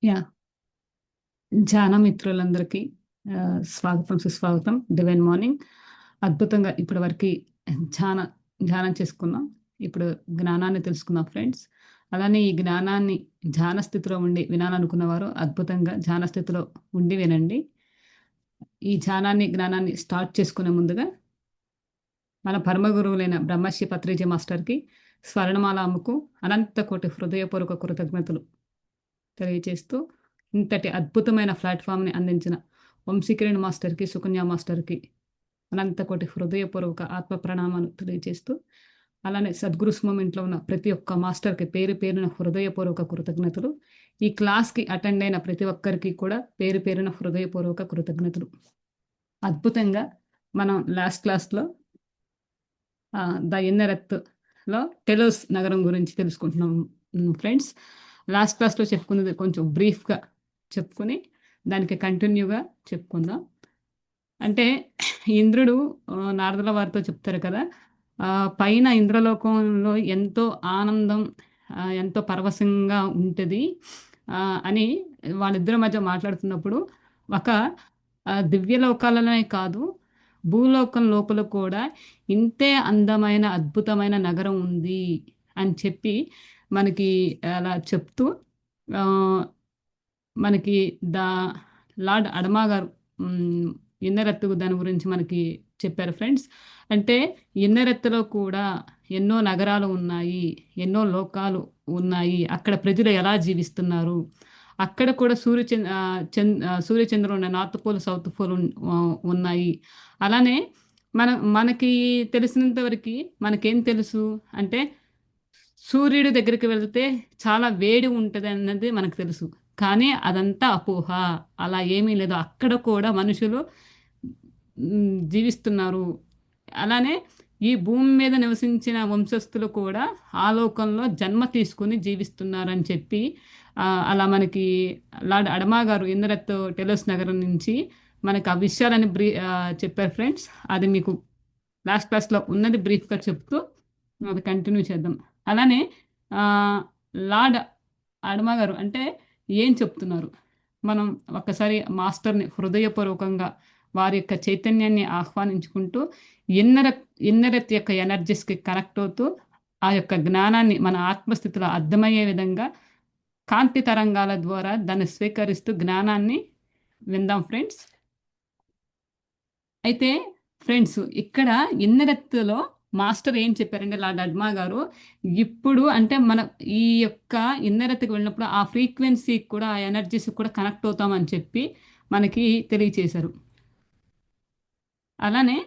Yeah! ధ్యాన మిత్రులందరికీ స్వాగతం, సుస్వాగతం. Divine morning. అద్భుతంగా ఇప్పటి వరకి ధ్యాన ధ్యానం చేసుకున్నాం. ఇప్పుడు జ్ఞానాన్ని తెలుసుకుందాం ఫ్రెండ్స్. అలానే ఈ జ్ఞానాన్ని ధ్యాన స్థితిలో ఉండి వినాలనుకున్నవారు అద్భుతంగా ధ్యాన స్థితిలో ఉండి వినండి. ఈ ధ్యానాన్ని, జ్ఞానాన్ని స్టార్ట్ చేసుకునే ముందుగా మన పరమ గురువులైన బ్రహ్మశ్రీ పత్రిజీ మాస్టర్‌కి స్వర్ణమాల అమ్మకు అనంత కోటి హృదయపూర్వక కృతజ్ఞతలు తెలియచేస్తూ, ఇంతటి అద్భుతమైన ప్లాట్‌ఫార్మ్‌ని అందించిన వంశీకిరణ్ మాస్టర్‌కి, సుకన్య మాస్టర్‌కి అనంతకోటి హృదయపూర్వక ఆత్మ ప్రణామాలు తెలియజేస్తూ, అలానే సద్గురు మూవ్‌మెంట్‌లో ఉన్న ప్రతి ఒక్క మాస్టర్‌కి పేరు పేరున హృదయపూర్వక కృతజ్ఞతలు. ఈ క్లాస్‌కి అటెండ్ అయిన ప్రతి ఒక్కరికి కూడా పేరు పేరున హృదయపూర్వక కృతజ్ఞతలు. అద్భుతంగా మనం లాస్ట్ క్లాస్‌లో 'ద ఇన్నర్ ఎర్త్'లో టెలోస్ నగరం గురించి తెలుసుకుంటున్నాం ఫ్రెండ్స్. లాస్ట్ క్లాస్‌లో చెప్పుకున్నది కొంచెం బ్రీఫ్‌గా చెప్పుకొని, దానికి కంటిన్యూగా చెప్పుకుందాం. అంటే ఇంద్రుడు నారదుల వారితో చెప్తారు కదా! పైన ఇంద్రలోకంలో ఎంతో ఆనందం, ఎంతో పరవశంగా ఉంటది అని వాళ్ళిద్దరి మధ్య మాట్లాడుతున్నప్పుడు ఒక దివ్యలోకాలనే కాదు, భూలోకం లోపల కూడా ఇంతే అందమైన, అద్భుతమైన నగరం ఉంది అని చెప్పి మనకి అలా చెప్తూ ఆహ్, మనకి ద లార్డ్ అడమా గారు హ్మ్. ఇన్నరెత్తు దాని గురించి మనకి చెప్పారు ఫ్రెండ్స్. అంటే ఇన్నరెత్తులో కూడా ఎన్నో నగరాలు ఉన్నాయి. ఎన్నో లోకాలు ఉన్నాయి. అక్కడ ప్రజలు ఎలా జీవిస్తున్నారు. అక్కడ కూడా సూర్యచంద్రులు ఉన్నాయి. నార్త్ పోల్, సౌత్ పోల్ ఉన్నాయి. అలానే మనకి తెలిసినంత వరకి మనకేం తెలుసు అంటే సూర్యుడి దగ్గరికి వెళ్తే చాలా వేడి ఉంటదన్నది మనకు తెలుసు. కానీ అదంతా అపోహ. అలా ఏమీ లేదు. అక్కడ కూడా మనుషులు జీవిస్తున్నారు. అలానే ఈ భూమి మీద నివసించిన వంశస్థులు కూడా ఆ లోకంలో జన్మ తీసుకొని జీవిస్తున్నారని చెప్పి అలా మనకి లార్డ్ అడమా గారు ఇంద్రత్ టెలోస్ నగరం నుంచి మనకు ఆ విషయాలని చెప్పారు ఫ్రెండ్స్. అది మీకు లాస్ట్ క్లాస్‌లో ఉన్నది బ్రీఫ్‌గా చెప్తూ అది కంటిన్యూ చేద్దాం. అలానే ఆహ్, లార్డ్ అడమా గారు అంటే ఏం చెప్తున్నారు? మనం ఒక్కసారి మాస్టర్‌ని హృదయపూర్వకంగా వారి యొక్క చైతన్యాన్ని ఆహ్వానించుకుంటూ ఇన్నరత్ యొక్క ఎనర్జీస్‌కి కనెక్ట్ అవుతూ, ఆ యొక్క జ్ఞానాన్ని మన ఆత్మస్థితిలో అర్థమయ్యే విధంగా కాంతి తరంగాల ద్వారా దాన్ని స్వీకరిస్తూ జ్ఞానాన్ని విందాం ఫ్రెండ్స్. అయితే ఫ్రెండ్స్ ఇక్కడ ఇన్నరెత్తులో మాస్టర్ ఏం చెప్పారంటే లార్డ్ అడ్మా గారు, ఇప్పుడు అంటే మనం ఈ యొక్క ఇన్నరెత్తుకి వెళ్ళినప్పుడు ఆ ఫ్రీక్వెన్సీకి కూడా, ఆ ఎనర్జీస్‌కి కూడా కనెక్ట్ అవుతామని చెప్పి మనకి తెలియచేశారు. అలానే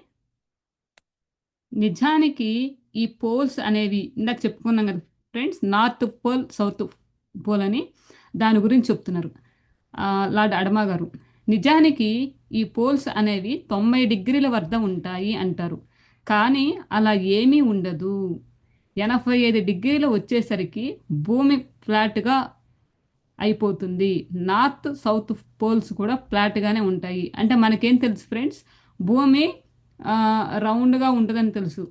నిజానికి ఈ పోల్స్ అనేవి ఇందాక చెప్పుకున్నాం కదా friends, north pole, south pole అని దాని గురించి చెప్తున్నారు లార్డ్ అడమా గారు. నిజానికి ఈ పోల్స్ అనేవి 90 డిగ్రీల వద్ద ఉంటాయి అంటారు. కానీ అలా ఏమీ ఉండదు. 85 డిగ్రీలు వచ్చేసరికి భూమి ఫ్లాట్‌గా అయిపోతుంది. నార్త్, సౌత్ పోల్స్ కూడా ఫ్లాట్‌గానే ఉంటాయి. అంటే మనకేం తెలుసు ఫ్రెండ్స్, భూమి రౌండ్‌గా ఉంటదని తెలుసు.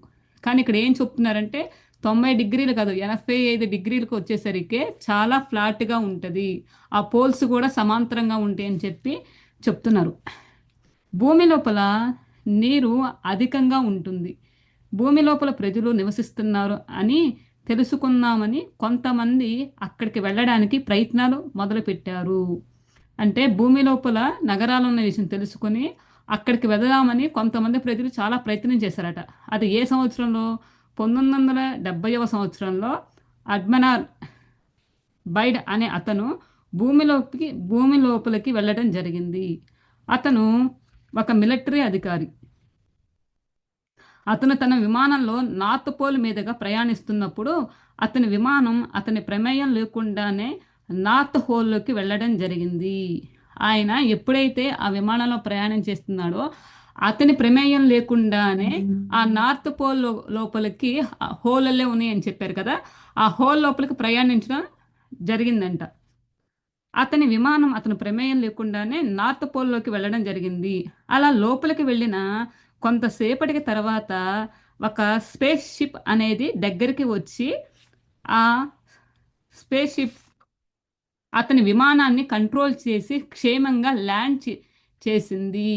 కానీ ఇక్కడ ఏం చెప్తున్నారంటే 90 డిగ్రీలు కాదు, 85 డిగ్రీలకు వచ్చేసరికే చాలా ఫ్లాట్‌గా ఉంటది. ఆ పోల్స్ కూడా సమాంతరంగా ఉంటాయని చెప్పి చెప్తున్నారు. భూమి లోపల నీరు అధికంగా ఉంటుంది. భూమి లోపల ప్రజలు నివసిస్తున్నారు అని తెలుసుకున్నామని కొంతమంది అక్కడికి వెళ్ళడానికి ప్రయత్నాలు మొదలుపెట్టారు. అంటే భూమి లోపల నగరాలున్న విషయం తెలుసుకొని అక్కడికి వెళదామని కొంతమంది ప్రజలు చాలా ప్రయత్నం చేశారట. అది ఏ సంవత్సరంలో? 1970వ సంవత్సరంలో అడ్మనార్ బైడ్ అనే అతను భూమి లోపలికి వెళ్ళడం జరిగింది. అతను ఒక మిలిటరీ అధికారి. అతను తన విమానంలో నార్త్ పోల్ మీదుగా ప్రయాణిస్తున్నప్పుడు అతని విమానం అతని ప్రమేయం లేకుండానే నార్త్ హోల్లోకి వెళ్ళడం జరిగింది. ఆయన ఎప్పుడైతే ఆ విమానంలో ప్రయాణం చేస్తున్నాడో అతని ప్రమేయం లేకుండానే ఆ నార్త్ పోల్ లోపలికి హోలల్లే ఉన్నాయని చెప్పారు కదా, ఆ హోల్ లోపలికి ప్రయాణించడం జరిగిందంట. అతని విమానం అతని ప్రమేయం లేకుండానే నార్త్ పోల్లోకి వెళ్ళడం జరిగింది. అలా లోపలికి వెళ్ళిన కొంతసేపటికి తర్వాత ఒక స్పేస్ షిప్ అనేది దగ్గరికి వచ్చి ఆ స్పేస్ షిప్ అతని విమానాన్ని కంట్రోల్ చేసి క్షేమంగా చేసింది.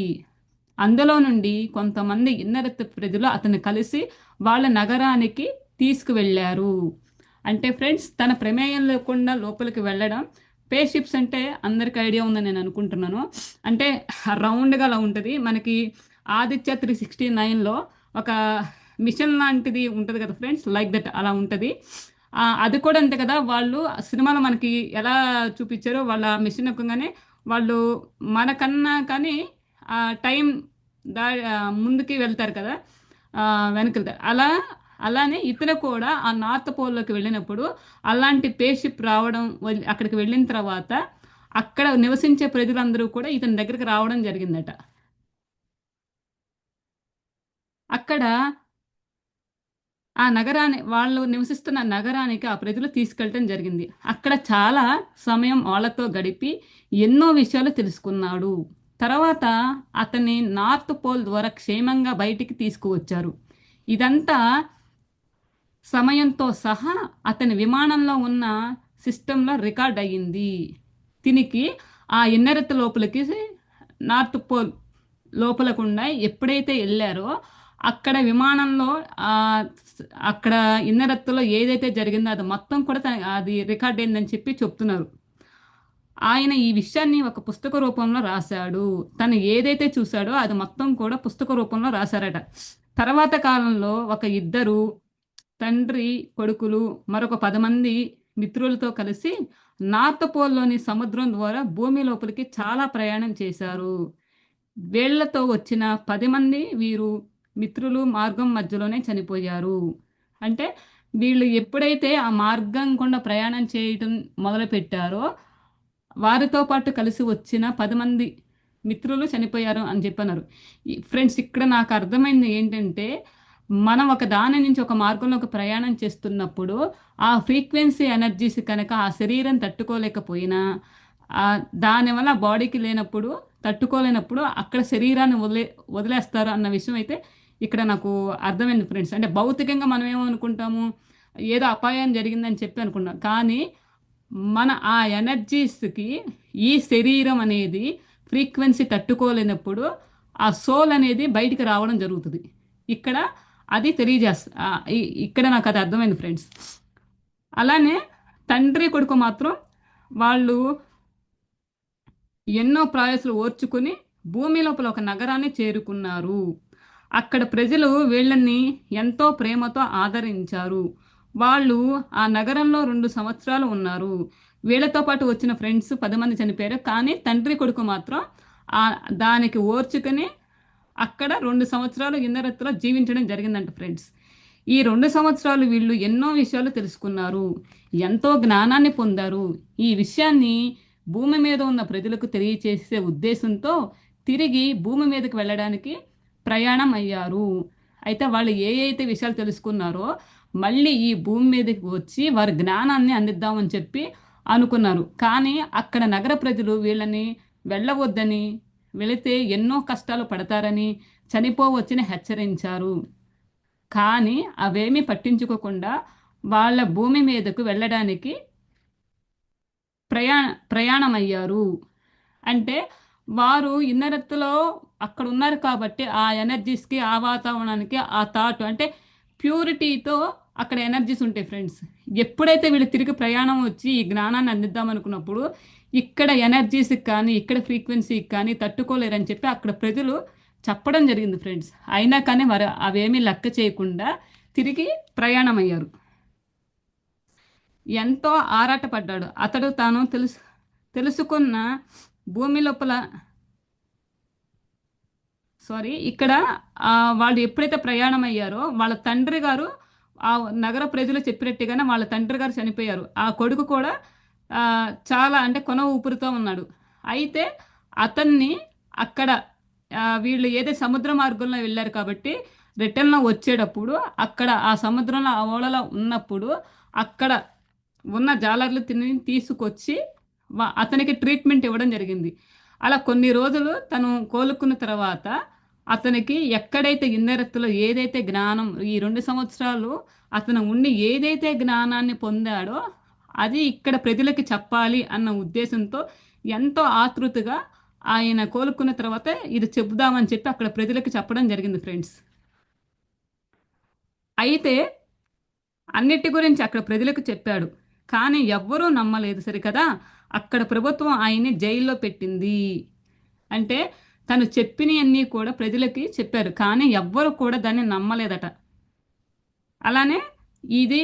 అందులో నుండి కొంతమంది ఇన్నరత్ ప్రజలు అతన్ని కలిసి వాళ్ళ నగరానికి తీసుకువెళ్ళారు. అంటే ఫ్రెండ్స్, తన ప్రమేయం లేకుండా లోపలికి వెళ్ళడం. స్పేస్ షిప్స్ అంటే అందరికి ఐడియా ఉందని నేను అనుకుంటున్నాను. అంటే రౌండ్గా అలా ఉంటుంది మనకి. ఆదిత్య 369లో ఒక మిషన్ లాంటిది ఉంటుంది కదా ఫ్రెండ్స్, లైక్ దట్ అలా ఉంటుంది. అది కూడా అంతే కదా, వాళ్ళు సినిమాలో మనకి ఎలా చూపించారో వాళ్ళ మిషన్ ఎక్కగానే వాళ్ళు మనకన్నా కానీ ఆ టైం దా ముందుకి వెళ్తారు కదా, వెనక్కి వెళ్తారు. అలానే ఇతను కూడా ఆ నార్త్ పోల్లోకి వెళ్ళినప్పుడు అలాంటి పేషిప్ రావడం, అక్కడికి వెళ్ళిన తర్వాత అక్కడ నివసించే ప్రజలందరూ కూడా ఇతని దగ్గరికి రావడం జరిగిందట. అక్కడ ఆ నగరాన్ని, వాళ్ళు నివసిస్తున్న నగరానికి ఆ ప్రజలు తీసుకెళ్ళటం జరిగింది. అక్కడ చాలా సమయం వాళ్ళతో గడిపి ఎన్నో విషయాలు తెలుసుకున్నాడు. తర్వాత అతన్ని నార్త్ పోల్ ద్వారా క్షేమంగా బయటికి తీసుకువచ్చారు. ఇదంతా సమయంతో సహా అతని విమానంలో ఉన్న సిస్టంలో రికార్డ్ అయ్యింది. దీనికి ఆ ఇన్నరెత్ లోపలికి, నార్త్ పోల్ లోపలకుండా ఎప్పుడైతే వెళ్ళారో అక్కడ విమానంలో ఆ, అక్కడ ఇన్నరెత్తులో ఏదైతే జరిగిందో అది మొత్తం కూడా అది రికార్డ్ అయిందని చెప్పి చెప్తున్నారు. ఆయన ఈ విషయాన్ని ఒక పుస్తక రూపంలో రాశాడు. తను ఏదైతే చూశాడో అది మొత్తం కూడా పుస్తక రూపంలో రాశారట. తర్వాత కాలంలో ఒక ఇద్దరు తండ్రి కొడుకులు మరొక 10 మంది మిత్రులతో కలిసి నార్త్ పోల్లోని సముద్రం ద్వారా భూమి లోపలికి చాలా ప్రయాణం చేశారు. వీళ్లతో వచ్చిన 10 మంది వీరు మిత్రులు మార్గం మధ్యలోనే చనిపోయారు. అంటే వీళ్ళు ఎప్పుడైతే ఆ మార్గం గుండా ప్రయాణం చేయటం మొదలుపెట్టారో వారితో పాటు కలిసి వచ్చిన 10 మంది మిత్రులు చనిపోయారు అని చెప్పన్నారు. ఫ్రెండ్స్, ఇక్కడ నాకు అర్థమైంది ఏంటంటే, మనం ఒక దాని నుంచి ఒక మార్గంలోకి ప్రయాణం చేస్తున్నప్పుడు ఆ ఫ్రీక్వెన్సీ ఎనర్జీస్ కనుక ఆ శరీరం తట్టుకోలేకపోయినా, ఆ దానివల్ల బాడీకి లేనప్పుడు, తట్టుకోలేనప్పుడు అక్కడ శరీరాన్ని వదిలేస్తారు అన్న విషయం అయితే ఇక్కడ నాకు అర్థమైంది ఫ్రెండ్స్. అంటే భౌతికంగా మనం ఏమనుకుంటాము, ఏదో అపాయం జరిగిందని చెప్పి అనుకుంటాం. కానీ మన ఆ ఎనర్జీస్కి ఈ శరీరం అనేది ఫ్రీక్వెన్సీ తట్టుకోలేనప్పుడు ఆ సోల్ అనేది బయటికి రావడం జరుగుతుంది. ఇక్కడ అది తెలియజేస్తా, ఇక్కడ నాకు అది అర్థమైంది ఫ్రెండ్స్. అలానే తండ్రి కొడుకు మాత్రం వాళ్ళు ఎన్నో ప్రయాసాలు ఓర్చుకుని భూమి లోపల ఒక నగరాన్ని చేరుకున్నారు. అక్కడ ప్రజలు వీళ్ళని ఎంతో ప్రేమతో ఆదరించారు. వాళ్ళు ఆ నగరంలో 2 సంవత్సరాలు ఉన్నారు. వీళ్ళతో పాటు వచ్చిన ఫ్రెండ్స్ 10 మంది చనిపోయారు. కానీ తండ్రి కొడుకు మాత్రం ఆ దానికి ఓర్చుకుని అక్కడ 2 సంవత్సరాలు ఇన్నరత్తులో జీవించడం జరిగిందంట ఫ్రెండ్స్. ఈ 2 సంవత్సరాలు వీళ్ళు ఎన్నో విషయాలు తెలుసుకున్నారు, ఎంతో జ్ఞానాన్ని పొందారు. ఈ విషయాన్ని భూమి మీద ఉన్న ప్రజలకు తెలియచేసే ఉద్దేశంతో తిరిగి భూమి మీదకి వెళ్ళడానికి ప్రయాణం అయ్యారు. అయితే వాళ్ళు ఏ అయితే విషయాలు తెలుసుకున్నారో మళ్ళీ ఈ భూమి మీదకి వచ్చి వారి జ్ఞానాన్ని అందిద్దామని చెప్పి అనుకున్నారు. కానీ అక్కడ నగర ప్రజలు వీళ్ళని వెళ్ళవద్దని, వెళితే ఎన్నో కష్టాలు పడతారని, చనిపోవచ్చని హెచ్చరించారు. కానీ అవేమీ పట్టించుకోకుండా వాళ్ళ భూమి మీదకు వెళ్ళడానికి ప్రయాణమయ్యారు. అంటే వారు ఇన్నరెత్తులో అక్కడ ఉన్నారు కాబట్టి ఆ ఎనర్జీస్కి, ఆ వాతావరణానికి, ఆ థాట్ అంటే ప్యూరిటీతో అక్కడ ఎనర్జీస్ ఉంటాయి ఫ్రెండ్స్. ఎప్పుడైతే వీళ్ళు తిరిగి ప్రయాణం వచ్చి ఈ జ్ఞానాన్ని అందిద్దాం అనుకున్నప్పుడు ఇక్కడ ఎనర్జీస్కి కానీ ఇక్కడ ఫ్రీక్వెన్సీకి కానీ తట్టుకోలేరని చెప్పి అక్కడ ప్రజలు చెప్పడం జరిగింది ఫ్రెండ్స్. అయినా కానీ వారు అవేమీ లెక్క చేయకుండా తిరిగి ప్రయాణమయ్యారు. ఎంతో ఆరాటపడ్డాడు అతడు. తాను తెలుసుకున్న భూమి లోపల, ఇక్కడ వాళ్ళు ఎప్పుడైతే ప్రయాణం అయ్యారో వాళ్ళ తండ్రి గారు ఆ నగర ప్రజలు చెప్పినట్టుగానే వాళ్ళ తండ్రి గారు చనిపోయారు. ఆ కొడుకు కూడా చాలా అంటే కొన ఊపిరితో ఉన్నాడు. అయితే అతన్ని అక్కడ వీళ్ళు ఏదో సముద్ర మార్గంలో వెళ్ళారు కాబట్టి రిటర్న్లో వచ్చేటప్పుడు అక్కడ ఆ సముద్రంలో ఆ ఓడలో ఉన్నప్పుడు అక్కడ ఉన్న జాలర్లు తీసుకొచ్చి అతనికి ట్రీట్మెంట్ ఇవ్వడం జరిగింది. అలా కొన్ని రోజులు తను కోలుకున్న తర్వాత అతనికి ఎక్కడైతే ఇన్నరెత్తులో ఏదైతే జ్ఞానం ఈ 2 సంవత్సరాలు అతను ఉండి ఏదైతే జ్ఞానాన్ని పొందాడో అది ఇక్కడ ప్రజలకి చెప్పాలి అన్న ఉద్దేశంతో ఎంతో ఆతృతగా ఆయన కోలుకున్న తర్వాత ఇది చెబుదామని చెప్పి అక్కడ ప్రజలకి చెప్పడం జరిగింది ఫ్రెండ్స్. అయితే అన్నిటి గురించి అక్కడ ప్రజలకు చెప్పాడు. కానీ ఎవ్వరూ నమ్మలేదు సరికదా. అక్కడ ప్రభుత్వం ఆయన్ని జైల్లో పెట్టింది. అంటే తను చెప్పినవన్నీ కూడా ప్రజలకి చెప్పారు. కానీ ఎవ్వరు కూడా దాన్ని నమ్మలేదట. అలానే ఇది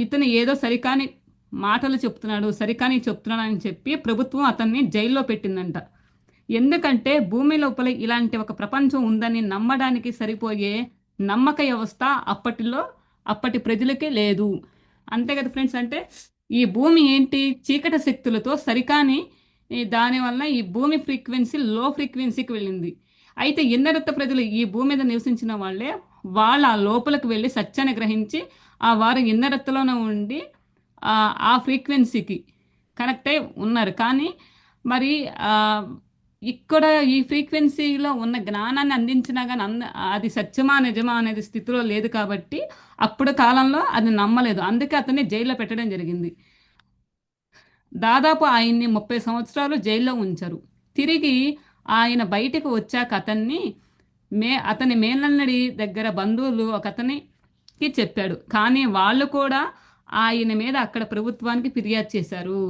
ఇతను ఏదో సరికాని మాటలు చెప్తున్నాడు, సరికాని చెప్తున్నాడు అని చెప్పి ప్రభుత్వం అతన్ని జైల్లో పెట్టిందంట. ఎందుకంటే భూమి లోపల ఇలాంటి ఒక ప్రపంచం ఉందని నమ్మడానికి సరిపోయే నమ్మక వ్యవస్థ అప్పటిలో అప్పటి ప్రజలకే లేదు. అంతే కదా ఫ్రెండ్స్. అంటే ఈ భూమి ఏంటి చీకటి శక్తులతో సరికాని దానివల్ల ఈ భూమి ఫ్రీక్వెన్సీ లో ఫ్రీక్వెన్సీకి వెళ్ళింది. అయితే ఇన్నరత్త ప్రజలు ఈ భూమి మీద నివసించిన వాళ్ళే వాళ్ళ ఆ లోపలికి వెళ్ళి సత్యాన్ని గ్రహించి ఆ వారు ఇన్నరత్తలోనే ఉండి ఆ ఫ్రీక్వెన్సీకి కనెక్ట్ అయి ఉన్నారు. కానీ మరి ఆ, ఇక్కడ ఈ ఫ్రీక్వెన్సీలో ఉన్న జ్ఞానాన్ని అందించినా కానీ అది సత్యమా నిజమా అనేది స్థితిలో లేదు కాబట్టి అప్పుడు కాలంలో అది నమ్మలేదు. అందుకే అతన్ని జైల్లో పెట్టడం జరిగింది. దాదాపు ఆయన్ని 30 సంవత్సరాలు జైల్లో ఉంచారు. తిరిగి ఆయన బయటకు వచ్చాక అతని మేనల్లుడి దగ్గర బంధువులు ఒక అతనికి చెప్పాడు. కానీ వాళ్ళు కూడా ఆయన మీద అక్కడ ప్రభుత్వానికి ఫిర్యాదు చేశారు.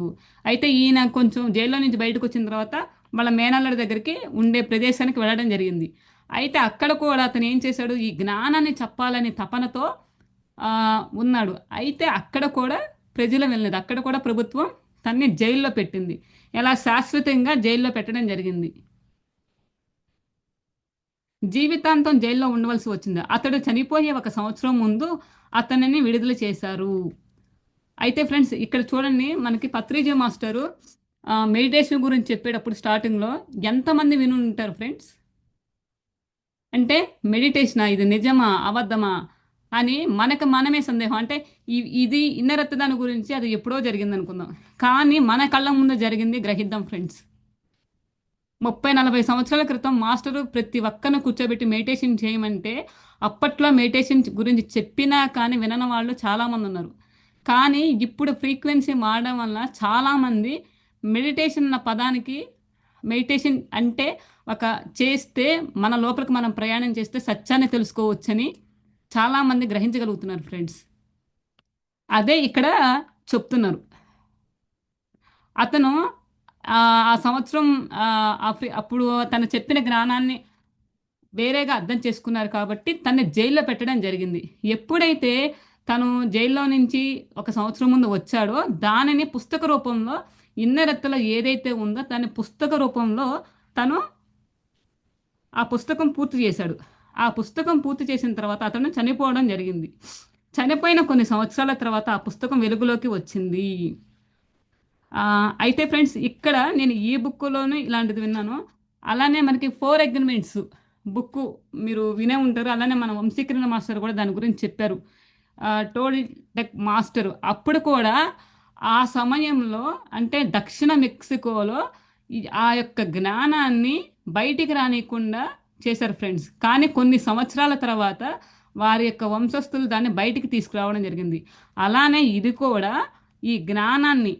అయితే ఈయన కొంచెం జైల్లో నుంచి బయటకు వచ్చిన తర్వాత వాళ్ళ మేనల్లుడి దగ్గరికి ఉండే ప్రదేశానికి వెళ్ళడం జరిగింది. అయితే అక్కడ కూడా అతను ఏం చేశాడు, ఈ జ్ఞానాన్ని చెప్పాలని తపనతో ఆ, ఉన్నాడు. అయితే అక్కడ కూడా ప్రజలు వెళ్ళలేదు. అక్కడ కూడా ప్రభుత్వం తన్ని జైల్లో పెట్టింది. ఎలా శాశ్వతంగా జైల్లో పెట్టడం జరిగింది. జీవితాంతం జైల్లో ఉండవలసి వచ్చింది. అతడు చనిపోయే 1 సంవత్సరం ముందు అతనిని విడుదల చేశారు. అయితే ఫ్రెండ్స్ ఇక్కడ చూడండి, మనకి పత్రిజీ మాస్టరు మెడిటేషన్ గురించి చెప్పేటప్పుడు స్టార్టింగ్లో ఎంతమంది విని ఉంటారు ఫ్రెండ్స్. అంటే మెడిటేషనా, ఇది నిజమా అబద్ధమా అని మనకు మనమే సందేహం. అంటే ఇది ఇన్నరత్త దాని గురించి అది ఎప్పుడో జరిగింది అనుకుందాం. కానీ మన కళ్ళ ముందు జరిగింది గ్రహిద్దాం ఫ్రెండ్స్. 30-40 సంవత్సరాల క్రితం మాస్టరు ప్రతి ఒక్కరిని కూర్చోబెట్టి మెడిటేషన్ చేయమంటే అప్పట్లో మెడిటేషన్ గురించి చెప్పినా కానీ వినని వాళ్ళు చాలామంది ఉన్నారు. కానీ ఇప్పుడు ఫ్రీక్వెన్సీ మారడం వల్ల చాలామంది మెడిటేషన్ అన్న పదానికి, మెడిటేషన్ అంటే ఒక చేస్తే మన లోపలికి మనం ప్రయాణం చేస్తే సత్యాన్ని తెలుసుకోవచ్చని చాలామంది గ్రహించగలుగుతున్నారు ఫ్రెండ్స్. అదే ఇక్కడ చెప్తున్నారు. అతను ఆ ఆ సంవత్సరం అప్పుడు తను చెప్పిన జ్ఞానాన్ని వేరేగా అర్థం చేసుకున్నారు కాబట్టి తన్ని జైల్లో పెట్టడం జరిగింది. ఎప్పుడైతే తను జైల్లో నుంచి 1 సంవత్సరం ముందు వచ్చాడో దానిని పుస్తక రూపంలో ఇన్నరెత్తలో ఏదైతే ఉందో దాన్ని పుస్తక రూపంలో తను ఆ పుస్తకం పూర్తి చేశాడు. ఆ పుస్తకం పూర్తి చేసిన తర్వాత అతను చనిపోవడం జరిగింది. చనిపోయిన కొన్ని సంవత్సరాల తర్వాత ఆ పుస్తకం వెలుగులోకి వచ్చింది. అయితే ఫ్రెండ్స్ ఇక్కడ నేను ఈ బుక్లోనే ఇలాంటిది విన్నాను. అలానే మనకి 4 అగ్రిమెంట్స్ బుక్ మీరు వినే ఉంటారు. అలానే మన వంశీకరణ మాస్టర్ కూడా దాని గురించి చెప్పారు. టోల్ టెక్ మాస్టర్ అప్పుడు కూడా ఆ సమయంలో అంటే దక్షిణ మెక్సికోలో ఆ యొక్క జ్ఞానాన్ని బయటికి రానియకుండా చేశారు ఫ్రెండ్స్. కానీ కొన్ని సంవత్సరాల తర్వాత వారి యొక్క వంశస్థులు దాన్ని బయటికి తీసుకురావడం జరిగింది. అలానే ఇది కూడా ఈ జ్ఞానాన్ని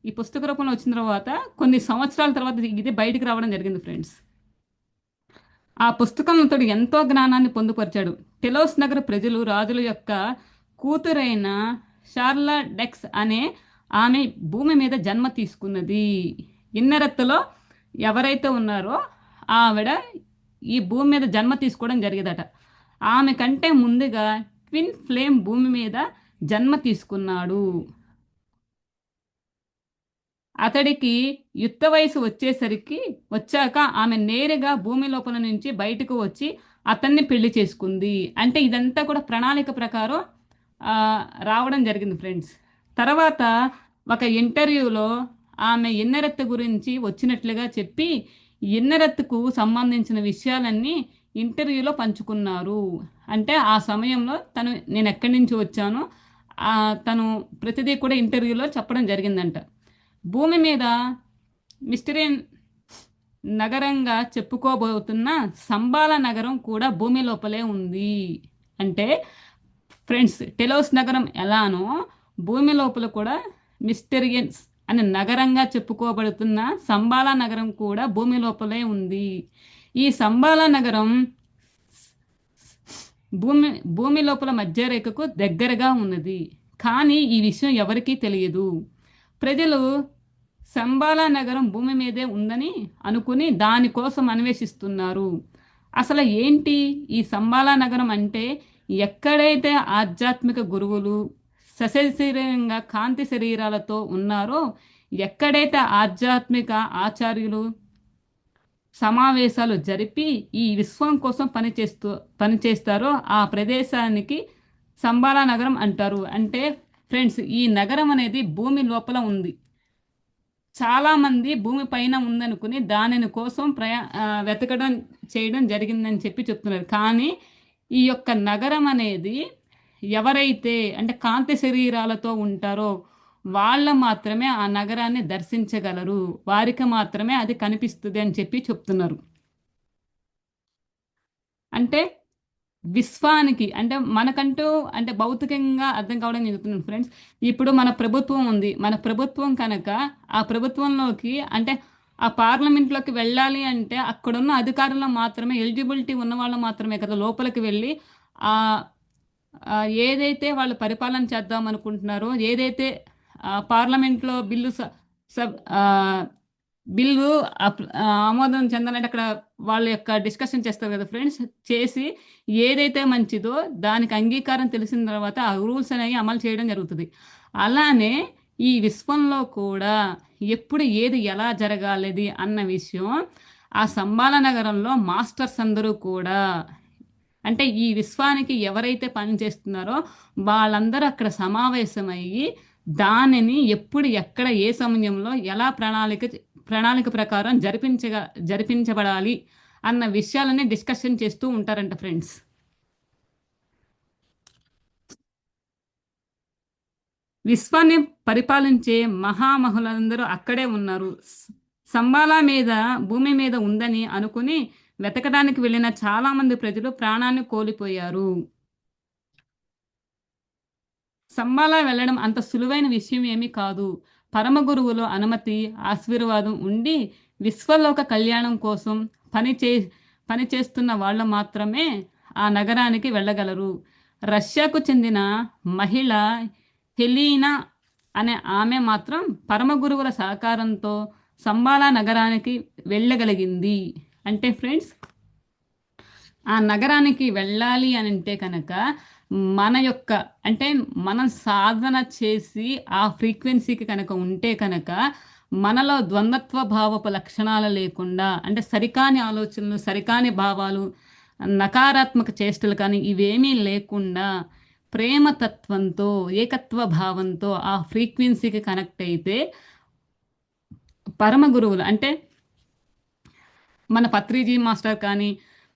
ఈ పుస్తక రూపంలో వచ్చిన తర్వాత కొన్ని సంవత్సరాల తర్వాత ఇది బయటికి రావడం జరిగింది ఫ్రెండ్స్. ఆ పుస్తకంతో ఎంతో జ్ఞానాన్ని పొందుపరిచాడు. టెలోస్ నగర ప్రజలు రాజుల యొక్క కూతురైన షార్లా డెక్స్ అనే ఆమె భూమి మీద జన్మ తీసుకున్నది. ఇన్నరత్తులో ఎవరైతే ఉన్నారో ఆవిడ ఈ భూమి మీద జన్మ తీసుకోవడం జరిగేదట. ఆమె కంటే ముందుగా ట్విన్ ఫ్లేమ్ భూమి మీద జన్మ తీసుకున్నాడు. అతడికి యుక్త వయసు వచ్చాక ఆమె నేరుగా భూమి లోపల నుంచి బయటకు వచ్చి అతన్ని పెళ్లి చేసుకుంది. అంటే ఇదంతా కూడా ప్రణాళిక ప్రకారం రావడం జరిగింది ఫ్రెండ్స్. తర్వాత ఒక ఇంటర్వ్యూలో ఆమె ఇన్నరెత్తు గురించి వచ్చినట్లుగా చెప్పి ఇన్నరెత్తుకు సంబంధించిన విషయాలన్నీ ఇంటర్వ్యూలో పంచుకున్నారు. అంటే ఆ సమయంలో నేను ఎక్కడి నుంచి వచ్చానో తను ప్రతిదీ కూడా ఇంటర్వ్యూలో చెప్పడం జరిగిందంట. భూమి మీద మిస్టరీ నగరంగా చెప్పుకోబోతున్న సంబాల నగరం కూడా భూమి లోపలే ఉంది. అంటే ఫ్రెండ్స్ టెలోస్ నగరం ఎలానో భూమి లోపల కూడా మిస్టరియన్స్ అనే నగరంగా చెప్పుకోబడుతున్న సంబాలా నగరం కూడా భూమి లోపలే ఉంది. ఈ సంబాలా నగరం భూమి భూమి లోపల మధ్య రేఖకు దగ్గరగా ఉన్నది. కానీ ఈ విషయం ఎవరికీ తెలియదు. ప్రజలు సంబాలా నగరం భూమి మీదే ఉందని అనుకుని దానికోసం అన్వేషిస్తున్నారు. అసలు ఏంటి ఈ సంబాలా నగరం అంటే? ఎక్కడైతే ఆధ్యాత్మిక గురువులు సశరీరంగా కాంతి శరీరాలతో ఉన్నారో, ఎక్కడైతే ఆధ్యాత్మిక ఆచార్యులు సమావేశాలు జరిపి ఈ విశ్వం కోసం పనిచేస్తారో ఆ ప్రదేశానికి సంబాలా నగరం అంటారు. అంటే ఫ్రెండ్స్, ఈ నగరం అనేది భూమి లోపల ఉంది. చాలామంది భూమి పైన ఉందనుకుని దానిని కోసం వెతకడం చేయడం జరిగిందని చెప్పి చెప్తున్నారు. కానీ ఈ యొక్క నగరం అనేది ఎవరైతే అంటే కాంతి శరీరాలతో ఉంటారో వాళ్ళు మాత్రమే ఆ నగరాన్ని దర్శించగలరు. వారికి మాత్రమే అది కనిపిస్తుంది అని చెప్పి చెప్తున్నారు. అంటే విశ్వానికి అంటే మనకంటూ అంటే భౌతికంగా అర్థం కావడం జరుగుతుంది ఫ్రెండ్స్. ఇప్పుడు మన ప్రభుత్వం ఉంది. మన ప్రభుత్వం కనుక ఆ ప్రభుత్వంలోకి అంటే ఆ పార్లమెంట్లోకి వెళ్ళాలి అంటే అక్కడున్న అధికారులు మాత్రమే, ఎలిజిబిలిటీ ఉన్న వాళ్ళు మాత్రమే కదా లోపలికి వెళ్ళి ఆ ఏదైతే వాళ్ళు పరిపాలన చేద్దాం అనుకుంటున్నారో, ఏదైతే పార్లమెంట్లో బిల్లు ఆమోదం చెందాలంటే అక్కడ వాళ్ళ యొక్క డిస్కషన్ చేస్తారు కదా ఫ్రెండ్స్. చేసి ఏదైతే మంచిదో దానికి అంగీకారం తెలిసిన తర్వాత ఆ రూల్స్ అనేవి అమలు చేయడం జరుగుతుంది. అలానే ఈ విశ్వంలో కూడా ఎప్పుడు ఏది ఎలా జరగాలిది అన్న విషయం ఆ సంబాల నగరంలో మాస్టర్స్ అందరూ కూడా అంటే ఈ విశ్వానికి ఎవరైతే పనిచేస్తున్నారో వాళ్ళందరూ అక్కడ సమావేశమయ్యి దానిని ఎప్పుడు ఎక్కడ ఏ సమయంలో ఎలా ప్రణాళిక ప్రకారం జరిపించబడాలి అన్న విషయాలని డిస్కషన్ చేస్తూ ఉంటారంట ఫ్రెండ్స్. విశ్వాన్ని పరిపాలించే మహామహులందరూ అక్కడే ఉన్నారు. సంబాలా మీద భూమి మీద ఉందని అనుకుని వెతకడానికి వెళ్ళిన చాలామంది ప్రజలు ప్రాణాన్ని కోల్పోయారు. సంబాలా వెళ్ళడం అంత సులువైన విషయం ఏమీ కాదు. పరమ గురువుల అనుమతి, ఆశీర్వాదం ఉండి విశ్వలోక కళ్యాణం కోసం పనిచేస్తున్న వాళ్ళు మాత్రమే ఆ నగరానికి వెళ్ళగలరు. రష్యాకు చెందిన మహిళ హెలీనా అనే ఆమె మాత్రం పరమ గురువుల సహకారంతో సంబాలా నగరానికి వెళ్ళగలిగింది. అంటే ఫ్రెండ్స్, ఆ నగరానికి వెళ్ళాలి అని అంటే కనుక మన యొక్క అంటే మనం సాధన చేసి ఆ ఫ్రీక్వెన్సీకి కనుక ఉంటే కనుక మనలో ద్వంద్వత్వ భావపు లక్షణాలు లేకుండా అంటే సరికాని ఆలోచనలు, సరికాని భావాలు, నకారాత్మక చేష్టలు కానీ ఇవేమీ లేకుండా ప్రేమతత్వంతో, ఏకత్వ భావంతో ఆ ఫ్రీక్వెన్సీకి కనెక్ట్ అయితే పరమ గురువులు అంటే మన పత్రిజీ మాస్టర్ కానీ,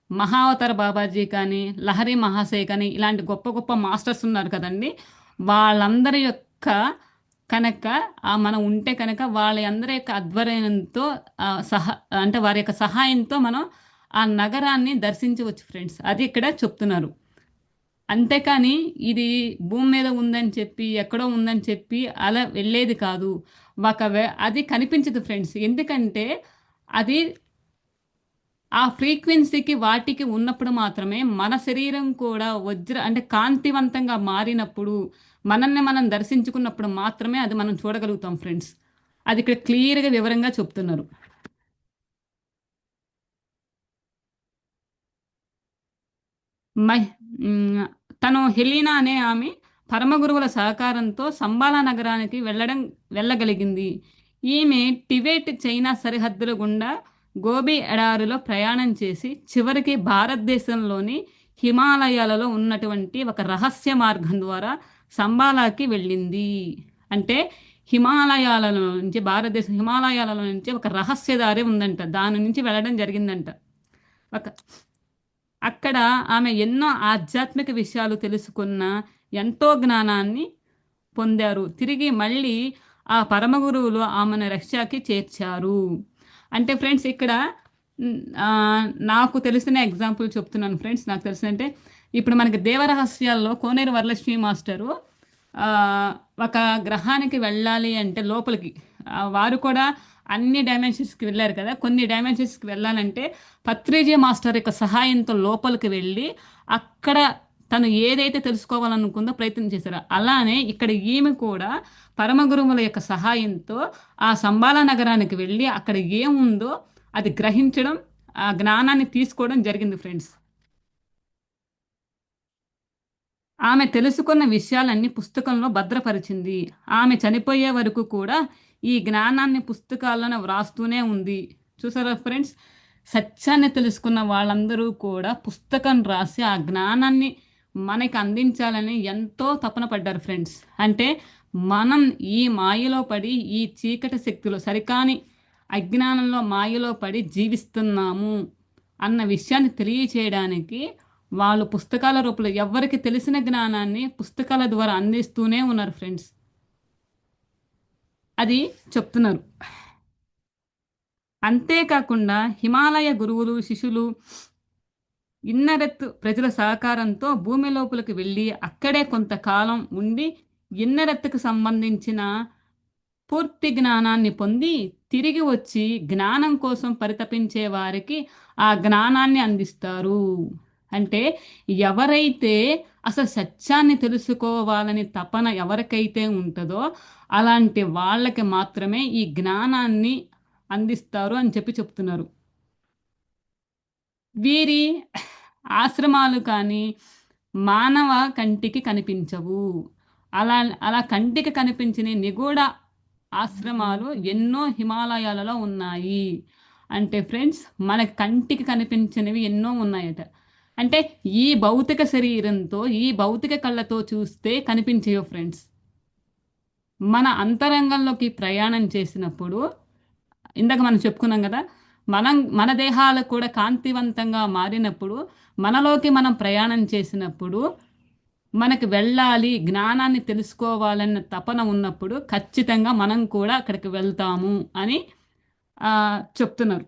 మహావతార బాబాజీ కానీ, లహరి మహాశయ్ కానీ ఇలాంటి గొప్ప గొప్ప మాస్టర్స్ ఉన్నారు కదండి. వాళ్ళందరి యొక్క కనుక మనం ఉంటే కనుక వాళ్ళ అందరి యొక్క ఆధ్వర్యంతో అంటే వారి యొక్క సహాయంతో మనం ఆ నగరాన్ని దర్శించవచ్చు ఫ్రెండ్స్. అది ఇక్కడ చెప్తున్నారు. అంతేకాని ఇది భూమి మీద ఉందని చెప్పి ఎక్కడో ఉందని చెప్పి అలా వెళ్ళేది కాదు. అది కనిపించదు ఫ్రెండ్స్. ఎందుకంటే అది ఆ ఫ్రీక్వెన్సీకి వాటికి ఉన్నప్పుడు మాత్రమే మన శరీరం కూడా అంటే కాంతివంతంగా మారినప్పుడు మనల్ని మనం దర్శించుకున్నప్పుడు మాత్రమే అది మనం చూడగలుగుతాం ఫ్రెండ్స్. అది ఇక్కడ క్లియర్గా వివరంగా చెప్తున్నారు. తను హెలీనా అనే ఆమె పరమగురువుల సహకారంతో సంబాలా నగరానికి వెళ్ళగలిగింది. ఈమె టిబెట్, చైనా సరిహద్దుల గుండా గోబీ ఎడారిలో ప్రయాణం చేసి చివరికి భారతదేశంలోని హిమాలయాలలో ఉన్నటువంటి ఒక రహస్య మార్గం ద్వారా సంబాలాకి వెళ్ళింది. అంటే భారతదేశం హిమాలయాలలో నుంచి ఒక రహస్యదారి ఉందంట. దాని నుంచి వెళ్ళడం జరిగిందంట. అక్కడ ఆమె ఎన్నో ఆధ్యాత్మిక విషయాలు తెలుసుకున్న, ఎంతో జ్ఞానాన్ని పొందారు. తిరిగి మళ్ళీ ఆ పరమగురువులు ఆమెను రష్యాకి చేర్చారు. అంటే ఫ్రెండ్స్, ఇక్కడ నాకు తెలిసిన ఎగ్జాంపుల్ చెప్తున్నాను ఫ్రెండ్స్. నాకు తెలిసినంటే ఇప్పుడు మనకి దేవరహస్యాల్లో కోనేరు వరలక్ష్మి మాస్టరు ఒక గ్రహానికి వెళ్ళాలి అంటే లోపలికి వారు కూడా అన్ని డైమెన్షన్స్కి వెళ్ళారు కదా. కొన్ని డైమెన్షన్స్కి వెళ్ళాలంటే పత్రిజీ మాస్టర్ యొక్క సహాయంతో లోపలికి వెళ్ళి అక్కడ తను ఏదైతే తెలుసుకోవాలనుకుందో ప్రయత్నం చేశారో, అలానే ఇక్కడ ఈమె కూడా పరమ గురువుల యొక్క సహాయంతో ఆ సంబాల నగరానికి వెళ్ళి అక్కడ ఏముందో అది గ్రహించడం, ఆ జ్ఞానాన్ని తీసుకోవడం జరిగింది ఫ్రెండ్స్. ఆమె తెలుసుకున్న విషయాలన్నీ పుస్తకంలో భద్రపరిచింది. ఆమె చనిపోయే వరకు కూడా ఈ జ్ఞానాన్ని పుస్తకాలను వ్రాస్తూనే ఉంది. చూసారా ఫ్రెండ్స్? సత్యాన్ని తెలుసుకున్న వాళ్ళందరూ కూడా పుస్తకం రాసి ఆ జ్ఞానాన్ని మనకి అందించాలని ఎంతో తపన పడ్డారు ఫ్రెండ్స్. అంటే మనం ఈ మాయలో పడి, ఈ చీకటి శక్తులు సరికాని అజ్ఞానంలో మాయలో పడి జీవిస్తున్నాము అన్న విషయాన్ని తెలియచేయడానికి వాళ్ళు పుస్తకాల రూపంలో ఎవరికి తెలిసిన జ్ఞానాన్ని పుస్తకాల ద్వారా అందిస్తూనే ఉన్నారు ఫ్రెండ్స్. అది చెప్తున్నారు. అంతేకాకుండా హిమాలయ గురువులు, శిష్యులు ఇన్నరెత్తు ప్రజల సహకారంతో భూమి లోపలికి వెళ్ళి అక్కడే కొంతకాలం ఉండి ఇన్నరెత్తుకు సంబంధించిన పూర్తి జ్ఞానాన్ని పొంది తిరిగి వచ్చి జ్ఞానం కోసం పరితపించే వారికి ఆ జ్ఞానాన్ని అందిస్తారు. అంటే ఎవరైతే అసలు సత్యాన్ని తెలుసుకోవాలని తపన ఎవరికైతే ఉంటుందో అలాంటి వాళ్ళకి మాత్రమే ఈ జ్ఞానాన్ని అందిస్తారు అని చెప్పి చెప్తున్నారు. వీరి ఆశ్రమాలు కానీ మానవ కంటికి కనిపించవు. అలా అలా కంటికి కనిపించిన నిగూఢ ఆశ్రమాలు ఎన్నో హిమాలయాలలో ఉన్నాయి. అంటే ఫ్రెండ్స్, మన కంటికి కనిపించినవి ఎన్నో ఉన్నాయట. అంటే ఈ భౌతిక శరీరంతో, ఈ భౌతిక కళ్ళతో చూస్తే కనిపించేవి ఫ్రెండ్స్. మన అంతరంగంలోకి ప్రయాణం చేసినప్పుడు, ఇందాక మనం చెప్పుకున్నాం కదా, మన దేహాలు కూడా కాంతివంతంగా మారినప్పుడు, మనలోకి మనం ప్రయాణం చేసినప్పుడు, మనకి వెళ్ళాలి, జ్ఞానాన్ని తెలుసుకోవాలన్న తపన ఉన్నప్పుడు ఖచ్చితంగా మనం కూడా అక్కడికి వెళ్తాము అని చెప్తున్నారు.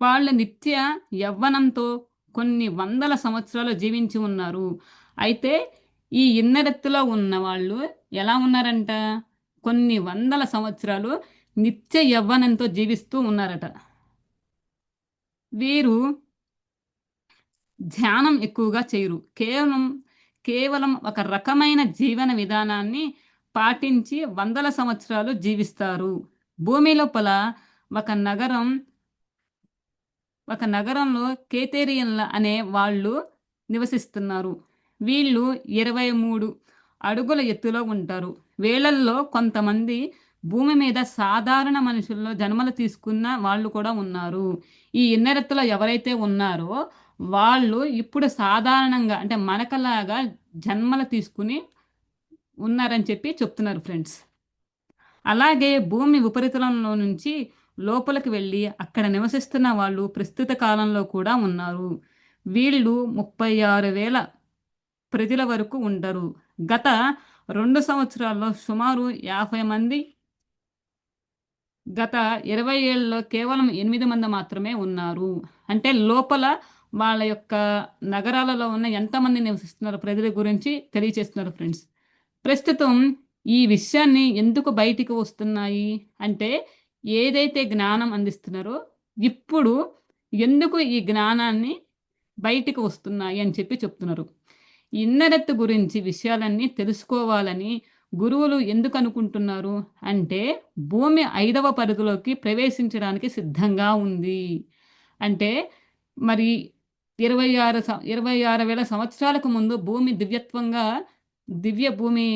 వాళ్ళు నిత్య యవ్వనంతో కొన్ని వందల సంవత్సరాలు జీవించి ఉన్నారు. అయితే ఈ ఇన్నరెత్తులో ఉన్న వాళ్ళు ఎలా ఉన్నారంట? కొన్ని వందల సంవత్సరాలు నిత్య యవ్వనంతో జీవిస్తూ ఉన్నారట. వీరు ధ్యానం ఎక్కువగా చేయరు. కేవలం ఒక రకమైన జీవన విధానాన్ని పాటించి వందల సంవత్సరాలు జీవిస్తారు. భూమి లోపల ఒక నగరం ఒక నగరంలో కేతేరియన్ల అనే వాళ్ళు నివసిస్తున్నారు. వీళ్ళు 23 అడుగుల ఎత్తులో ఉంటారు. వీళ్ళల్లో కొంతమంది భూమి మీద సాధారణ మనుషుల్లో జన్మలు తీసుకున్న వాళ్ళు కూడా ఉన్నారు. ఈ ఇన్నరెత్తులో ఎవరైతే ఉన్నారో వాళ్ళు ఇప్పుడు సాధారణంగా అంటే మనకలాగా జన్మలు తీసుకుని ఉన్నారని చెప్పి చెప్తున్నారు ఫ్రెండ్స్. అలాగే భూమి ఉపరితలంలో నుంచి లోపలికి వెళ్ళి అక్కడ నివసిస్తున్న వాళ్ళు ప్రస్తుత కాలంలో కూడా ఉన్నారు. వీళ్ళు 36,000 ప్రజల వరకు ఉంటారు. గత 2 సంవత్సరాల్లో సుమారు 50 మంది, గత 20 ఏళ్లలో కేవలం 8 మంది మాత్రమే ఉన్నారు. అంటే లోపల వాళ్ళ యొక్క నగరాలలో ఉన్న ఎంతమంది నివసిస్తున్నారు ప్రజల గురించి తెలియచేస్తున్నారు ఫ్రెండ్స్. ప్రస్తుతం ఈ విషయాన్ని ఎందుకు బయటికి వస్తున్నాయి అంటే, ఏదైతే జ్ఞానం అందిస్తున్నారో ఇప్పుడు ఎందుకు ఈ జ్ఞానాన్ని బయటికి వస్తున్నాయి అని చెప్పి చెప్తున్నారు. ఇన్నరెత్తు గురించి విషయాలన్నీ తెలుసుకోవాలని గురువులు ఎందుకు అనుకుంటున్నారు అంటే, భూమి 5వ పరిధిలోకి ప్రవేశించడానికి సిద్ధంగా ఉంది. అంటే మరి 26,000 సంవత్సరాలకు ముందు భూమి దివ్య భూమి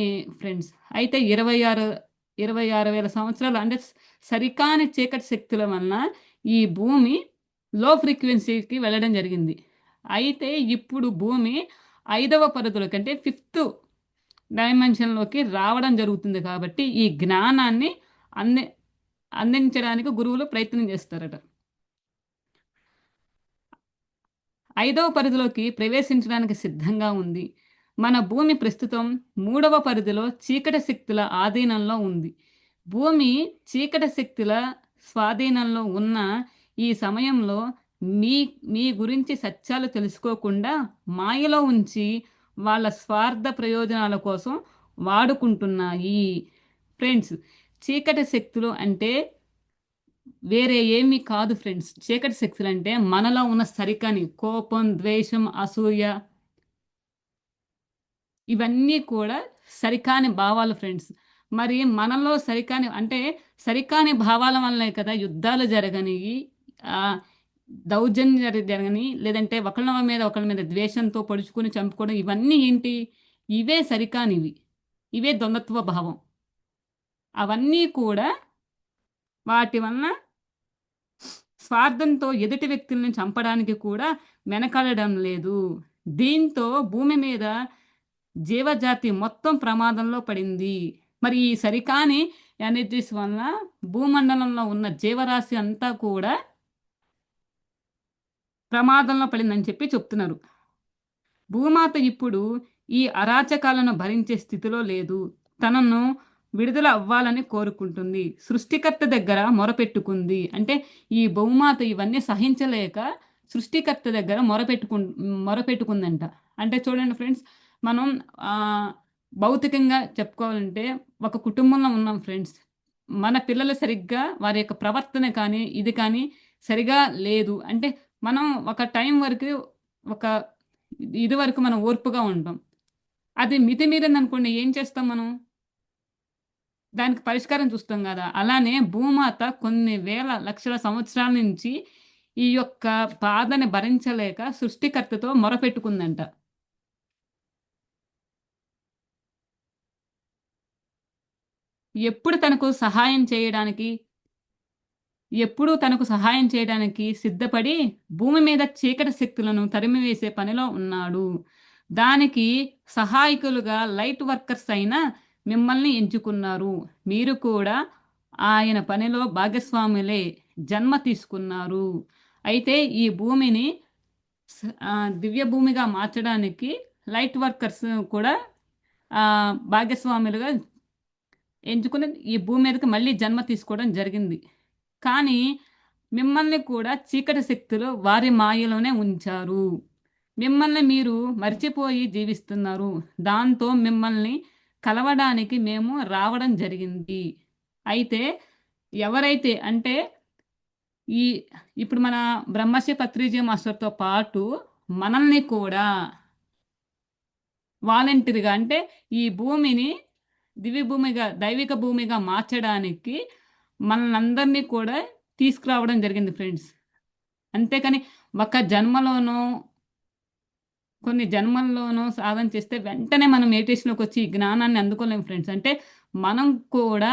ఫ్రెండ్స్. అయితే 26,000 సంవత్సరాలు అంటే సరికాని చీకటి శక్తుల వలన ఈ భూమి లో ఫ్రీక్వెన్సీకి వెళ్ళడం జరిగింది. అయితే ఇప్పుడు భూమి 5వ పరిధిలోకి అంటే 5థ్ డైమెన్షన్‌లోకి రావడం జరుగుతుంది కాబట్టి ఈ జ్ఞానాన్ని అంది అందించడానికి గురువులు ప్రయత్నం చేస్తారట. 5వ పరిధిలోకి ప్రవేశించడానికి సిద్ధంగా ఉంది. మన భూమి ప్రస్తుతం 3వ పరిధిలో చీకటి శక్తుల ఆధీనంలో ఉంది. భూమి చీకటి శక్తుల స్వాధీనంలో ఉన్న ఈ సమయంలో మీ మీ గురించి సత్యాలు తెలుసుకోకుండా మాయలో ఉంచి వాళ్ళ స్వార్థ ప్రయోజనాల కోసం వాడుకుంటున్నాయి. ఫ్రెండ్స్, చీకటి శక్తులు అంటే వేరే ఏమీ కాదు ఫ్రెండ్స్. చీకటి శక్తులు అంటే మనలో ఉన్న సరికని కోపం, ద్వేషం, అసూయ, ఇవన్నీ కూడా సరికాని భావాలు ఫ్రెండ్స్. మరి మనలో సరికాని అంటే సరికాని భావాల వల్లే కదా యుద్ధాలు జరగనివి, ఆహ్, దౌర్జన్యాలు జరగని, లేదంటే ఒకళ్ళ మీద ద్వేషంతో పొడుచుకొని చంపుకోవడం, ఇవన్నీ ఏంటి? ఇవే సరికానివి. ఇవే ద్వంద్వత్వ భావం. అవన్నీ కూడా వాటి వలన స్వార్థంతో ఎదుటి వ్యక్తుల్ని చంపడానికి కూడా వెనకాడడం లేదు. దీంతో భూమి మీద జీవజాతి మొత్తం ప్రమాదంలో పడింది. మరి ఈ సరికాని ఎనర్జీస్ వలన భూమండలంలో ఉన్న జీవరాశి అంతా కూడా ప్రమాదంలో పడిందని చెప్పి చెప్తున్నారు. భూమాత ఇప్పుడు ఈ అరాచకాలను భరించే స్థితిలో లేదు. తనను విడుదల అవ్వాలని కోరుకుంటుంది. సృష్టికర్త దగ్గర మొరపెట్టుకుంది. అంటే ఈ భూమాత ఇవన్నీ సహించలేక సృష్టికర్త దగ్గర మొరపెట్టుకుందంట. అంటే చూడండి ఫ్రెండ్స్, మనం భౌతికంగా చెప్పుకోవాలంటే ఒక కుటుంబంలో ఉన్నాం ఫ్రెండ్స్. మన పిల్లలు సరిగ్గా వారి యొక్క ప్రవర్తన కానీ, ఇది కానీ సరిగా లేదు. అంటే మనం ఒక టైం వరకు ఒక ఇది వరకు మనం ఓర్పుగా ఉంటాం. అది మితిమీరిందనుకోండి ఏం చేస్తాం మనం? దానికి పరిష్కారం చూస్తాం గదా! అలానే భూమాత కొన్ని వేల లక్షల సంవత్సరాల నుంచి ఈ యొక్క బాధని భరించలేక సృష్టికర్తతో మొరపెట్టుకుందంట. ఎప్పుడు తనకు సహాయం చేయడానికి ఎప్పుడూ తనకు సహాయం చేయడానికి సిద్ధపడి భూమి మీద చీకటి శక్తులను తరిమివేసే పనిలో ఉన్నాడు. దానికి సహాయకులుగా లైట్ వర్కర్స్ అయిన మిమ్మల్ని ఎంచుకున్నారు. మీరు కూడా ఆయన పనిలో భాగస్వాములే. జన్మ తీసుకున్నారు. అయితే ఈ భూమిని దివ్య భూమిగా మార్చడానికి లైట్ వర్కర్స్ కూడా భాగస్వాములుగా ఎంచుకుని ఈ భూమి మీదకి మళ్ళీ జన్మ తీసుకోవడం జరిగింది. కానీ మిమ్మల్ని కూడా చీకటి శక్తులు వారి మాయలోనే ఉంచారు. మిమ్మల్ని మీరు మర్చిపోయి జీవిస్తున్నారు. దాంతో మిమ్మల్ని కలవడానికి మేము రావడం జరిగింది. అయితే ఎవరైతే అంటే ఈ ఇప్పుడు మన బ్రహ్మశ్రీ పత్రిజీ మాస్టర్‌తో పాటు మనల్ని కూడా వాలంటీర్‌గా అంటే ఈ భూమిని దివ్య భూమిగా, దైవిక భూమిగా మార్చడానికి మనల్నందరినీ కూడా తీసుకురావడం జరిగింది ఫ్రెండ్స్. అంతేకాని ఒక జన్మలోనో, కొన్ని జన్మల్లోనో సాధన చేస్తే వెంటనే మనం మెడిటేషన్‌లోకొచ్చి ఈ జ్ఞానాన్ని అందుకోలేము ఫ్రెండ్స్. అంటే మనం కూడా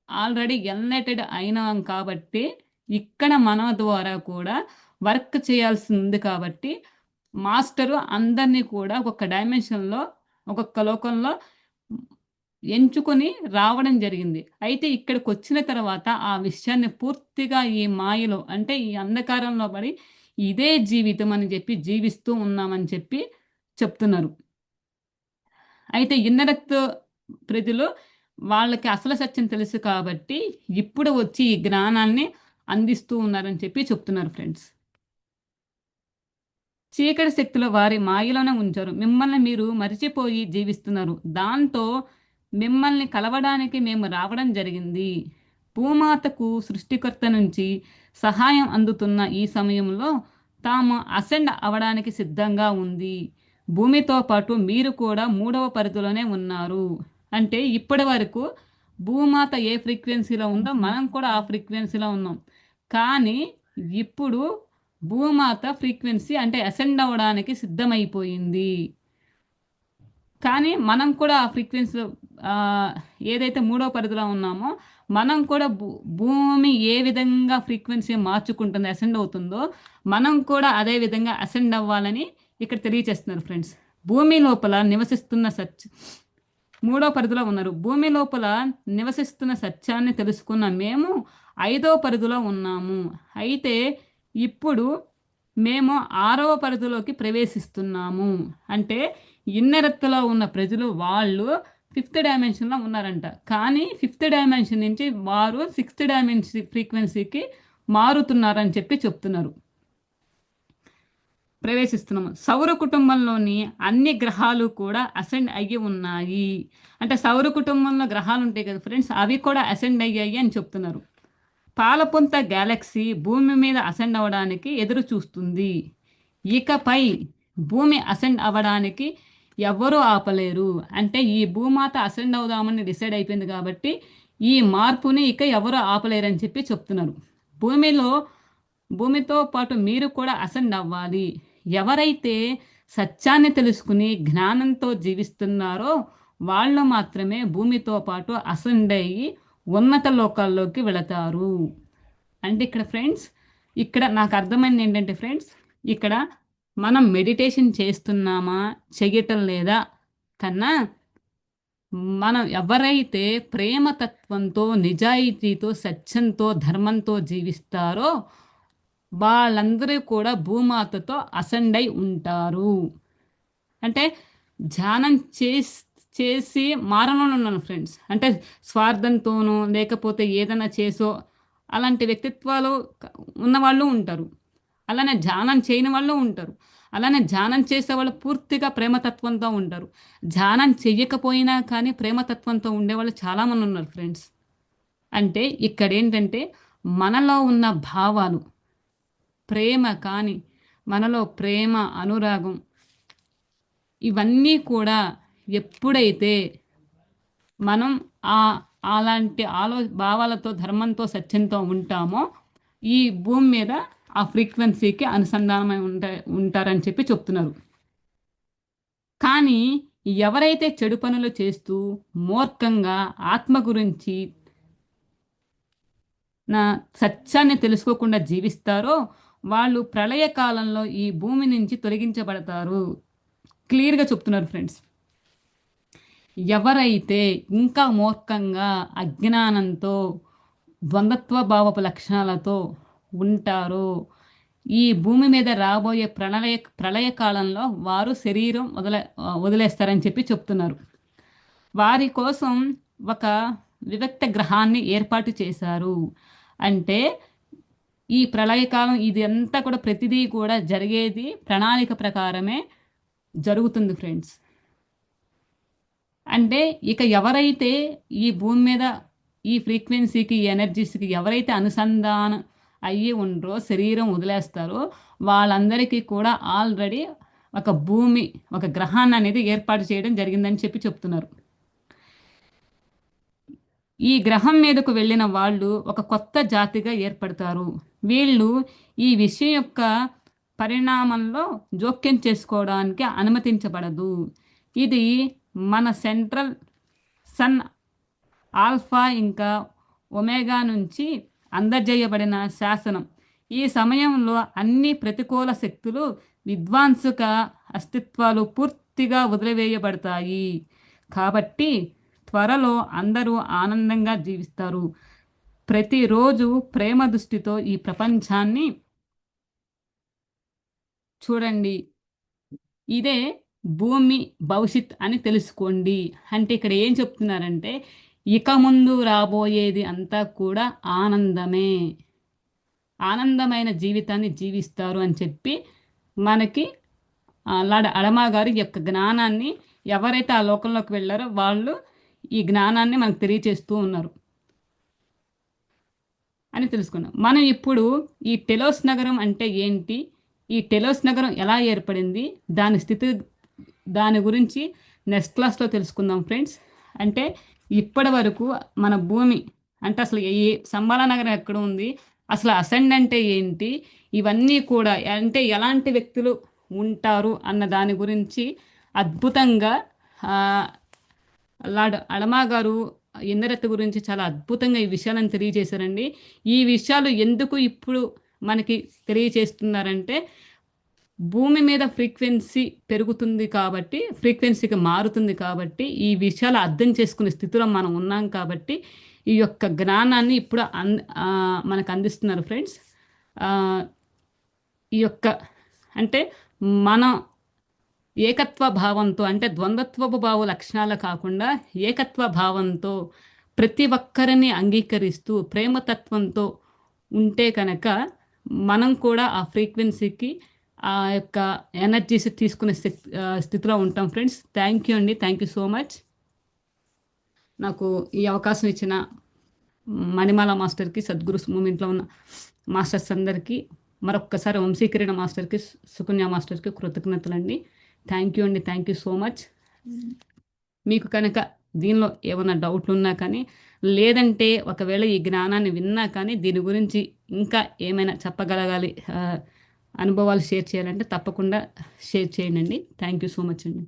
ఆల్రెడీ ఎన్‌లైటెడ్ అయినాం కాబట్టి, ఇక్కడ మన ద్వారా కూడా వర్క్ చేయాల్సి ఉంది కాబట్టి, మాస్టరు అందరిని కూడా ఒక్కొక్క డైమెన్షన్‌లో, ఒక్కొక్క లోకంలో ఎంచుకొని రావడం జరిగింది. అయితే ఇక్కడికొచ్చిన తర్వాత ఆ విషయాన్ని పూర్తిగా ఈ మాయలో అంటే ఈ అంధకారంలో పడి ఇదే జీవితం అని చెప్పి జీవిస్తూ ఉన్నామని చెప్పి చెప్తున్నారు. అయితే ఇన్నరక్త్ ప్రజలు వాళ్ళకి అసలు సత్యం తెలుసు కాబట్టి ఇప్పుడు వచ్చి ఈ జ్ఞానాన్ని అందిస్తూ ఉన్నారని చెప్పి చెప్తున్నారు ఫ్రెండ్స్. చీకటి శక్తులు వారి మాయలోనే ఉంచారు. మిమ్మల్ని మీరు మరిచిపోయి జీవిస్తున్నారు. దాంతో మిమ్మల్ని కలవడానికి మేము రావడం జరిగింది. భూమాతకు సృష్టికర్త నుంచి సహాయం అందుతున్న ఈ సమయంలో తాము అసెండ్ అవ్వడానికి సిద్ధంగా ఉంది. భూమితో పాటు మీరు కూడా మూడవ పరిధిలోనే ఉన్నారు. అంటే ఇప్పటి వరకు భూమాత ఏ ఫ్రీక్వెన్సీలో ఉందో మనం కూడా ఆ ఫ్రీక్వెన్సీలో ఉన్నాం. కానీ ఇప్పుడు భూమాత ఫ్రీక్వెన్సీ అంటే అసెండ్ అవ్వడానికి సిద్ధమైపోయింది. కానీ మనం కూడా ఆ ఫ్రీక్వెన్సీలో ఆహ్, ఏదైతే మూడో పరిధిలో ఉన్నామో, మనం కూడా భూమి ఏ విధంగా ఫ్రీక్వెన్సీ మార్చుకుంటుందో, అసెండ్ అవుతుందో, మనం కూడా అదే విధంగా అసెండ్ అవ్వాలని ఇక్కడ తెలియచేస్తున్నారు ఫ్రెండ్స్. భూమి లోపల నివసిస్తున్న మూడో పరిధిలో ఉన్నారు. భూమి లోపల నివసిస్తున్న సత్యాన్ని తెలుసుకున్న మేము ఐదో పరిధిలో ఉన్నాము. అయితే ఇప్పుడు మేము ఆరవ పరిధిలోకి ప్రవేశిస్తున్నాము. అంటే ఇన్నెరత్తులో ఉన్న ప్రజలు వాళ్ళు ఫిఫ్త్ డైమెన్షన్‌లో ఉన్నారంట. కానీ ఫిఫ్త్ డైమెన్షన్ నుంచి వారు సిక్స్త్ డైమెన్షన్ ఫ్రీక్వెన్సీకి మారుతున్నారని చెప్పి చెప్తున్నారు. ప్రవేశిస్తున్నాము. సౌర కుటుంబంలోని అన్ని గ్రహాలు కూడా అసెండ్ అయ్యి ఉన్నాయి. అంటే సౌర కుటుంబంలో గ్రహాలు ఉంటాయి కదా ఫ్రెండ్స్, అవి కూడా అసెండ్ అయ్యాయి అని చెప్తున్నారు. పాలపుంత గ్యాలక్సీ భూమి మీద అసెండ్ అవ్వడానికి ఎదురు చూస్తుంది. ఇకపై భూమి అసెండ్ అవ్వడానికి ఎవ్వరూ ఆపలేరు. అంటే ఈ భూమాత అసెండ్ అవుదామని డిసైడ్ అయిపోయింది కాబట్టి ఈ మార్పుని ఇక ఎవరు ఆపలేరని చెప్పి చెప్తున్నారు. భూమిలో భూమితో పాటు మీరు కూడా అసెండ్ అవ్వాలి. ఎవరైతే సత్యాన్ని తెలుసుకుని జ్ఞానంతో జీవిస్తున్నారో వాళ్ళు మాత్రమే భూమితో పాటు అసెండ్ అయ్యి ఉన్నత లోకాల్లోకి వెళతారు. అంటే ఇక్కడ ఫ్రెండ్స్, ఇక్కడ నాకు అర్థమైంది ఏంటంటే ఫ్రెండ్స్, ఇక్కడ మనం మెడిటేషన్ చేస్తున్నామా చెయ్యటం లేదా కన్నా, మనం ఎవరైతే ప్రేమతత్వంతో నిజాయితీతో సత్యంతో ధర్మంతో జీవిస్తారో వాళ్ళందరూ కూడా భూమాతతో అసెండ్ అయి ఉంటారు. అంటే ధ్యానం చేసి మారణంలో ఉన్నాను ఫ్రెండ్స్. అంటే స్వార్థంతోనో లేకపోతే ఏదైనా చేసో అలాంటి వ్యక్తిత్వాలు ఉన్నవాళ్ళు ఉంటారు. అలానే ధ్యానం చేయని వాళ్ళు ఉంటారు. అలానే ధ్యానం చేసేవాళ్ళు పూర్తిగా ప్రేమతత్వంతో ఉంటారు. ధ్యానం చెయ్యకపోయినా కానీ ప్రేమతత్వంతో ఉండేవాళ్ళు చాలామంది ఉన్నారు ఫ్రెండ్స్. అంటే ఇక్కడ ఏంటంటే మనలో ఉన్న భావాలు, ప్రేమ కానీ మనలో ప్రేమ అనురాగం ఇవన్నీ కూడా ఎప్పుడైతే మనం ఆ అలాంటి భావాలతో ధర్మంతో సత్యంతో ఉంటామో ఈ భూమి మీద ఆ ఫ్రీక్వెన్సీకి అనుసంధానమై ఉంటారని చెప్పి చెప్తున్నారు. కానీ ఎవరైతే చెడు పనులు చేస్తూ మూర్ఖంగా ఆత్మ గురించి నా సత్యాన్ని తెలుసుకోకుండా జీవిస్తారో వాళ్ళు ప్రళయకాలంలో ఈ భూమి నుంచి తొలగించబడతారు. క్లియర్గా చెప్తున్నారు ఫ్రెండ్స్. ఎవరైతే ఇంకా మూర్ఖంగా అజ్ఞానంతో ద్వంద్వత్వ భావపు లక్షణాలతో ఉంటారో ఈ భూమి మీద రాబోయే ప్రళయకాలంలో వారు శరీరం వదిలేస్తారని చెప్పి చెప్తున్నారు. వారి కోసం ఒక వివిక్త గ్రహాన్ని ఏర్పాటు చేశారు. అంటే ఈ ప్రళయకాలం ఇది అంతా కూడా ప్రతిదీ కూడా జరిగేది ప్రణాళిక ప్రకారమే జరుగుతుంది ఫ్రెండ్స్. అంటే ఇక ఎవరైతే ఈ భూమి మీద ఈ ఫ్రీక్వెన్సీకి ఈ ఎనర్జీస్కి ఎవరైతే అనుసంధానం అయ్యి ఉండరో శరీరం వదిలేస్తారో వాళ్ళందరికీ కూడా ఆల్రెడీ ఒక భూమి ఒక గ్రహాన్ని అనేది ఏర్పాటు చేయడం జరిగిందని చెప్పి చెప్తున్నారు. ఈ గ్రహం మీదకు వెళ్ళిన వాళ్ళు ఒక కొత్త జాతిగా ఏర్పడతారు. వీళ్ళు ఈ విషయం యొక్క పరిణామంలో జోక్యం చేసుకోవడానికి అనుమతించబడదు. ఇది మన సెంట్రల్ సన్ ఆల్ఫా ఇంకా ఒమేగా నుంచి అందజేయబడిన శాసనం. ఈ సమయంలో అన్ని ప్రతికూల శక్తులు విధ్వంసక అస్తిత్వాలు పూర్తిగా వదిలివేయబడతాయి. కాబట్టి త్వరలో అందరూ ఆనందంగా జీవిస్తారు. ప్రతిరోజు ప్రేమ దృష్టితో ఈ ప్రపంచాన్ని చూడండి. ఇదే భూమి భవిష్యత్ అని తెలుసుకోండి. అంటే ఇక్కడ ఏం చెప్తున్నారంటే ఇక ముందు రాబోయేది అంతా కూడా ఆనందమే, ఆనందమైన జీవితాన్ని జీవిస్తారు అని చెప్పి మనకి లార్డ్ అడమా గారి యొక్క జ్ఞానాన్ని ఎవరైతే ఆ లోకంలోకి వెళ్ళారో వాళ్ళు ఈ జ్ఞానాన్ని మనకు తెలియచేస్తూ ఉన్నారు అని తెలుసుకున్నాం. మనం ఇప్పుడు ఈ టెలోస్ నగరం అంటే ఏంటి, ఈ టెలోస్ నగరం ఎలా ఏర్పడింది, దాని గురించి నెక్స్ట్ క్లాస్లో తెలుసుకుందాం ఫ్రెండ్స్. అంటే ఇప్పటి వరకు మన భూమి అంటే అసలు ఏ సంబాల నగరం ఎక్కడ ఉంది, అసలు అసెండ్ అంటే ఏంటి, ఇవన్నీ కూడా అంటే ఎలాంటి వ్యక్తులు ఉంటారు అన్న దాని గురించి అద్భుతంగా లార్డ్ అడమా గారు ఇంద్రత్ గురించి చాలా అద్భుతంగా ఈ విషయాలను తెలియజేశారండి. ఈ విషయాలు ఎందుకు ఇప్పుడు మనకి తెలియజేస్తున్నారంటే భూమి మీద ఫ్రీక్వెన్సీ పెరుగుతుంది కాబట్టి, ఫ్రీక్వెన్సీకి మారుతుంది కాబట్టి ఈ విషయాలు అర్థం చేసుకునే స్థితిలో మనం ఉన్నాం కాబట్టి ఈ యొక్క జ్ఞానాన్ని ఇప్పుడు మనకు అందిస్తున్నారు ఫ్రెండ్స్. ఈ యొక్క అంటే మనం ఏకత్వ భావంతో అంటే ద్వంద్వత్వపు భావ లక్షణాలు కాకుండా ఏకత్వ భావంతో ప్రతి ఒక్కరిని అంగీకరిస్తూ ప్రేమతత్వంతో ఉంటే కనుక మనం కూడా ఆ ఫ్రీక్వెన్సీకి ఆ యొక్క ఎనర్జీస్ తీసుకునే స్థితిలో ఉంటాం ఫ్రెండ్స్. థ్యాంక్ యూ అండి. Thank you so much. నాకు ఈ అవకాశం ఇచ్చిన మణిమాల మాస్టర్కి, సద్గురు మూమెంట్లో ఉన్న మాస్టర్స్ అందరికీ, మరొక్కసారి వంశీకిరణ మాస్టర్కి, సుకన్య మాస్టర్కి కృతజ్ఞతలండి. థ్యాంక్ యూ అండి. Thank you so much. మీకు కనుక దీనిలో ఏమైనా డౌట్లు ఉన్నా కానీ, లేదంటే ఒకవేళ ఈ జ్ఞానాన్ని విన్నా కానీ దీని గురించి ఇంకా ఏమైనా చెప్పగలగాలి, అనుభవాలు షేర్ చేయాలంటే తప్పకుండా షేర్ చేయండి. థ్యాంక్ యూ సో మచ్ అండి.